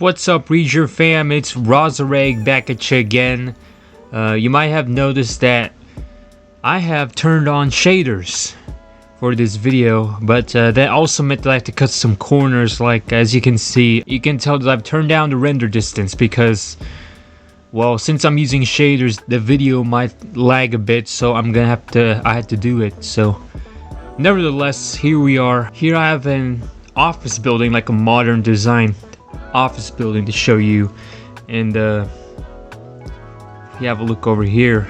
What's up, Reader fam? It's Razareg back at you again. You might have noticed that I have turned on shaders for this video, but that also meant that I have to cut some corners. Like, as you can see, you can tell that I've turned down the render distance because, well, since I'm using shaders, the video might lag a bit, so I had to do it. So nevertheless, here we are. Here I have an office building, like a modern design office building to show you. And if you have a look over here,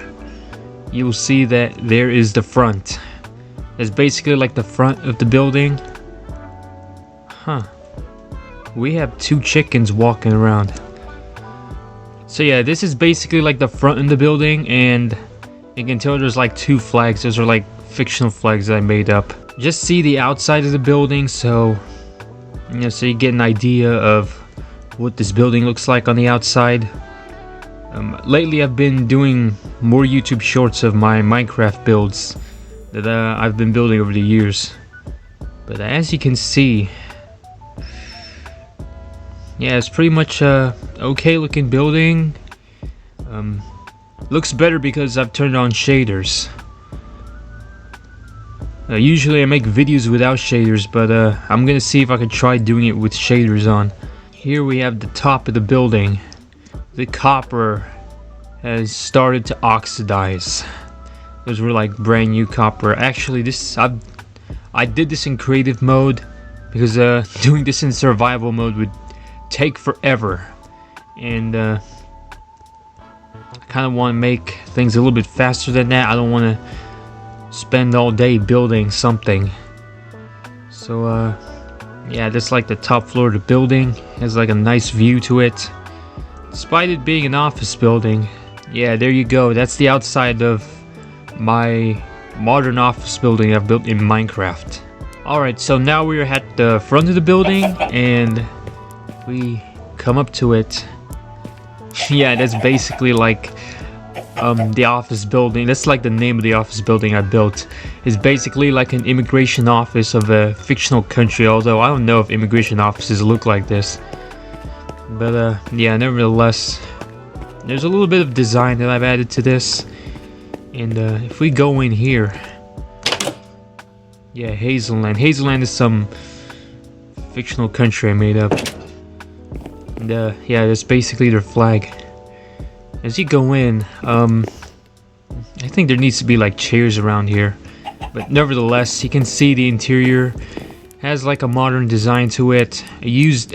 you will see that there is the front. It's basically like the front of the building. We have two chickens walking around. So yeah, this is basically like the front of the building, and you can tell there's like two flags. Those are like fictional flags that I made up. Just see the outside of the building, so so you get an idea of what this building looks like on the outside. Lately I've been doing more YouTube shorts of my Minecraft builds that I've been building over the years. But as you can see, yeah, it's pretty much a okay looking building. Looks better because I've turned on shaders. Usually I make videos without shaders, but I'm gonna see if I can try doing it with shaders on. Here we have the top of the building. The copper has started to oxidize. Those were like brand new copper. Actually, I did this in creative mode because doing this in survival mode would take forever, and I kind of want to make things a little bit faster than that. I don't want to spend all day building something. So yeah, that's like the top floor of the building. Has like a nice view to it, despite it being an office building. Yeah, there you go. That's the outside of my modern office building I've built in Minecraft. Alright, so now we're at the front of the building, and we come up to it. Yeah, that's basically like the office building. That's like the name of the office building I built. It's basically like an immigration office of a fictional country, although I don't know if immigration offices look like this. But yeah, nevertheless, there's a little bit of design that I've added to this. And if we go in here, yeah, Hazelland. Hazelland is some fictional country I made up. And yeah, that's basically their flag. As you go in, I think there needs to be like chairs around here, but nevertheless, you can see the interior has like a modern design to it. I used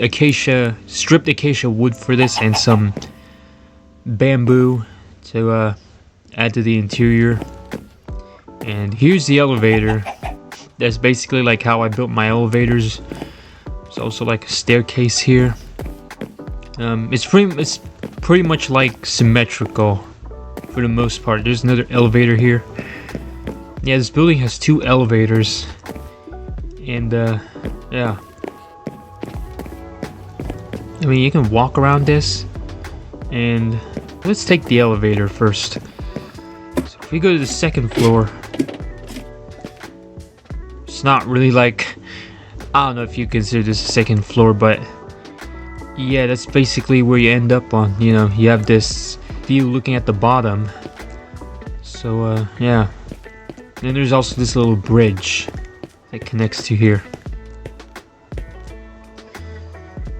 stripped acacia wood for this, and some bamboo to add to the interior. And here's the elevator. That's basically like how I built my elevators. There's also like a staircase here. It's pretty much like symmetrical for the most part. There's another elevator here. Yeah, this building has two elevators, and yeah, I mean, you can walk around this. And let's take the elevator first. So if we go to the second floor, it's not really like, I don't know if you consider this a second floor, but yeah, that's basically where you end up on. You have this view looking at the bottom. So yeah, then there's also this little bridge that connects to here.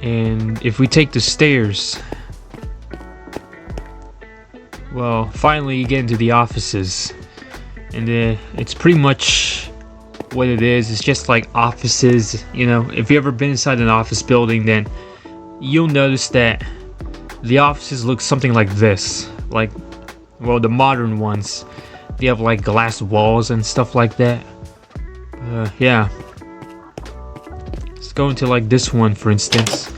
And if we take the stairs, well, finally you get into the offices. And it's pretty much what it is. It's just like offices. If you've ever been inside an office building, then you'll notice that the offices look something like this. Like, well, the modern ones, they have like glass walls and stuff like that. Yeah, let's go into like this one, for instance.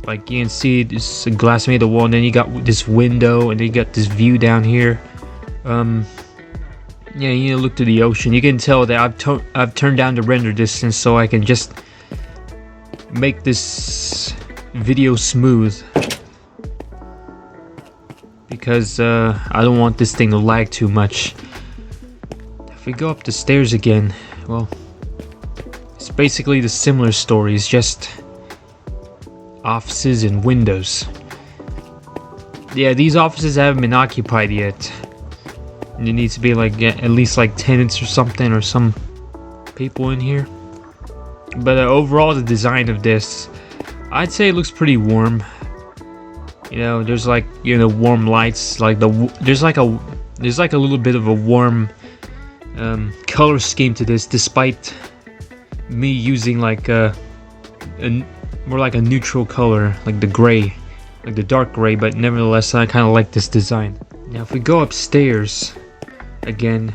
Like, you can see this glass made of wall, and then you got this window, and then you got this view down here. Yeah, look to the ocean. You can tell that I've turned down the render distance so I can just make this video smooth, because I don't want this thing to lag too much. If we go up the stairs again, well, it's basically the similar story. It's just offices and windows. Yeah, these offices haven't been occupied yet. There needs to be like at least like tenants or something, or some people in here. But overall, the design of this, I'd say it looks pretty warm. You know, there's like, you know, warm lights. Like there's like a little bit of a warm color scheme to this, despite me using like more like a neutral color, like the gray, like the dark gray. But nevertheless, I kind of like this design. Now, if we go upstairs, again,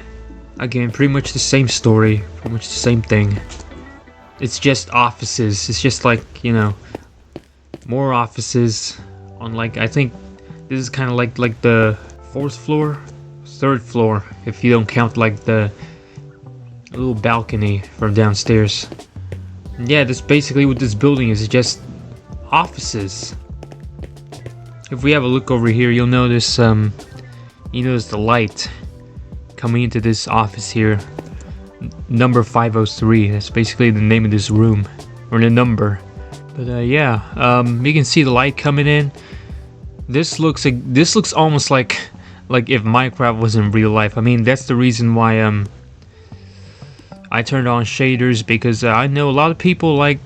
pretty much the same story, pretty much the same thing. It's just offices. It's just like, you know, more offices on, like, I think this is kind of like the 4th floor, 3rd floor, if you don't count like the little balcony from downstairs. And yeah, that's basically what this building is. It's just offices. If we have a look over here, you'll notice the light coming into this office here, number 503. That's basically the name of this room, or the number. But yeah, you can see the light coming in. This looks almost like if Minecraft was in real life. I mean, that's the reason why I turned on shaders, because I know a lot of people like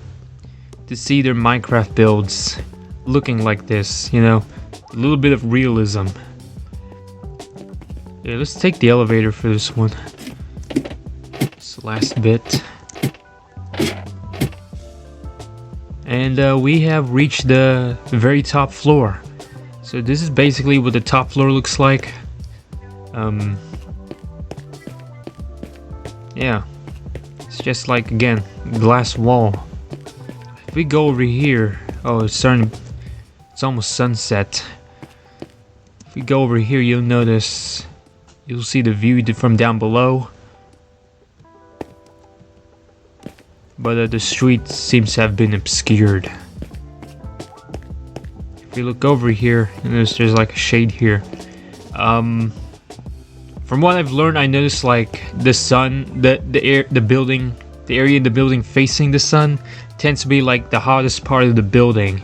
to see their Minecraft builds looking like this, you know, a little bit of realism. Yeah, let's take the elevator for this one. This last bit. And we have reached the very top floor. So this is basically what the top floor looks like. Yeah, it's just like, again, glass wall. If we go over here, oh, it's almost sunset. If we go over here, you'll see the view from down below. But the street seems to have been obscured. If you look over here, there's like a shade here. From what I've learned, I noticed like the sun, the area in the building facing the sun tends to be like the hottest part of the building.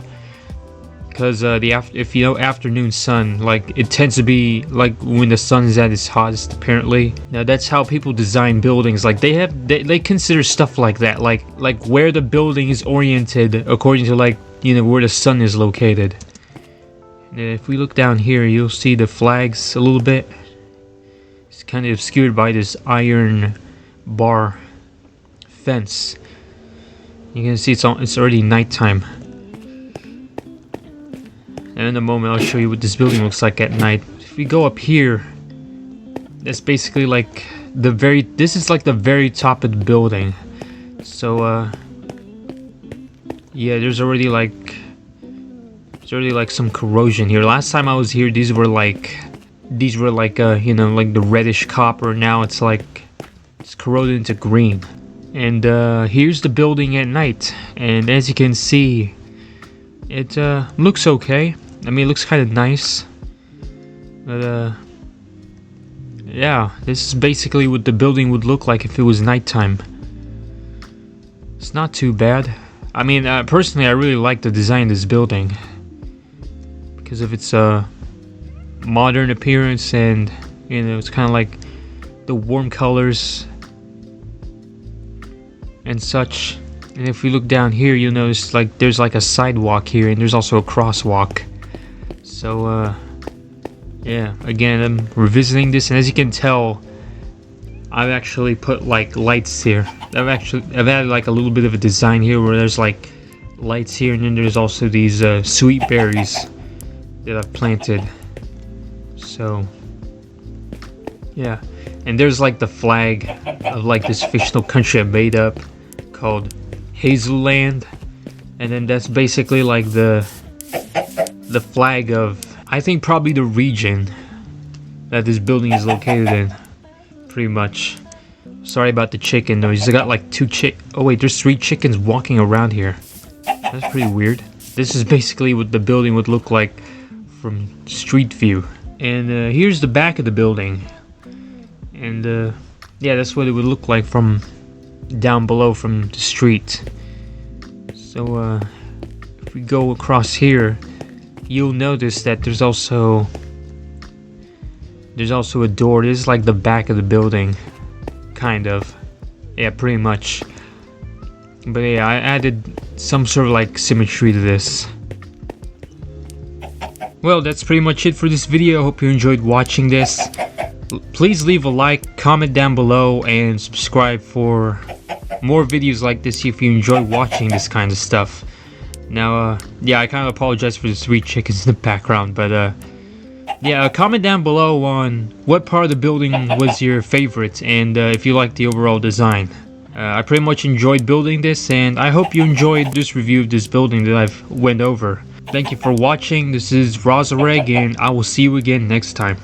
Because if you know, afternoon sun, like it tends to be like when the sun is at its hottest, apparently. Now that's how people design buildings. Like they consider stuff like that, like where the building is oriented according to, like, you know, where the sun is located. And if we look down here, you'll see the flags a little bit. It's kind of obscured by this iron bar fence. You can see it's already nighttime. And in a moment, I'll show you what this building looks like at night. If we go up here, that's basically like this is like the very top of the building. So, yeah, there's already like some corrosion here. Last time I was here, these were like you know, like the reddish copper. Now it's corroded into green. And here's the building at night. And as you can see, it looks okay. I mean, it looks kind of nice. But yeah, this is basically what the building would look like if it was nighttime. It's not too bad. I mean, personally, I really like the design of this building because of its modern appearance, and, you know, it's kind of like the warm colors and such. And if we look down here, you'll notice like there's like a sidewalk here, and there's also a crosswalk. So yeah, again, I'm revisiting this, and as you can tell, I've actually put like lights here. I've added like a little bit of a design here where there's like lights here, and then there's also these sweet berries that I've planted. So yeah, and there's like the flag of like this fictional country I made up called Hazelland, and then that's basically like the flag of, I think, probably the region that this building is located in, pretty much. Sorry about the chicken noise. I got like oh wait, there's 3 chickens walking around here. That's pretty weird. This is basically what the building would look like from street view. And here's the back of the building, and yeah, that's what it would look like from down below from the street. So if if we go across here, you'll notice that there's also a door. This is like the back of the building, kind of. Yeah, pretty much. But yeah, I added some sort of like symmetry to this. Well, that's pretty much it for this video. I hope you enjoyed watching this. Please leave a like, comment down below, and subscribe for more videos like this if you enjoy watching this kind of stuff. Now, yeah, I kind of apologize for the 3 chickens in the background, but yeah, comment down below on what part of the building was your favorite, and if you like the overall design. I pretty much enjoyed building this, and I hope you enjoyed this review of this building that I've went over. Thank you for watching. This is Razareg, and I will see you again next time.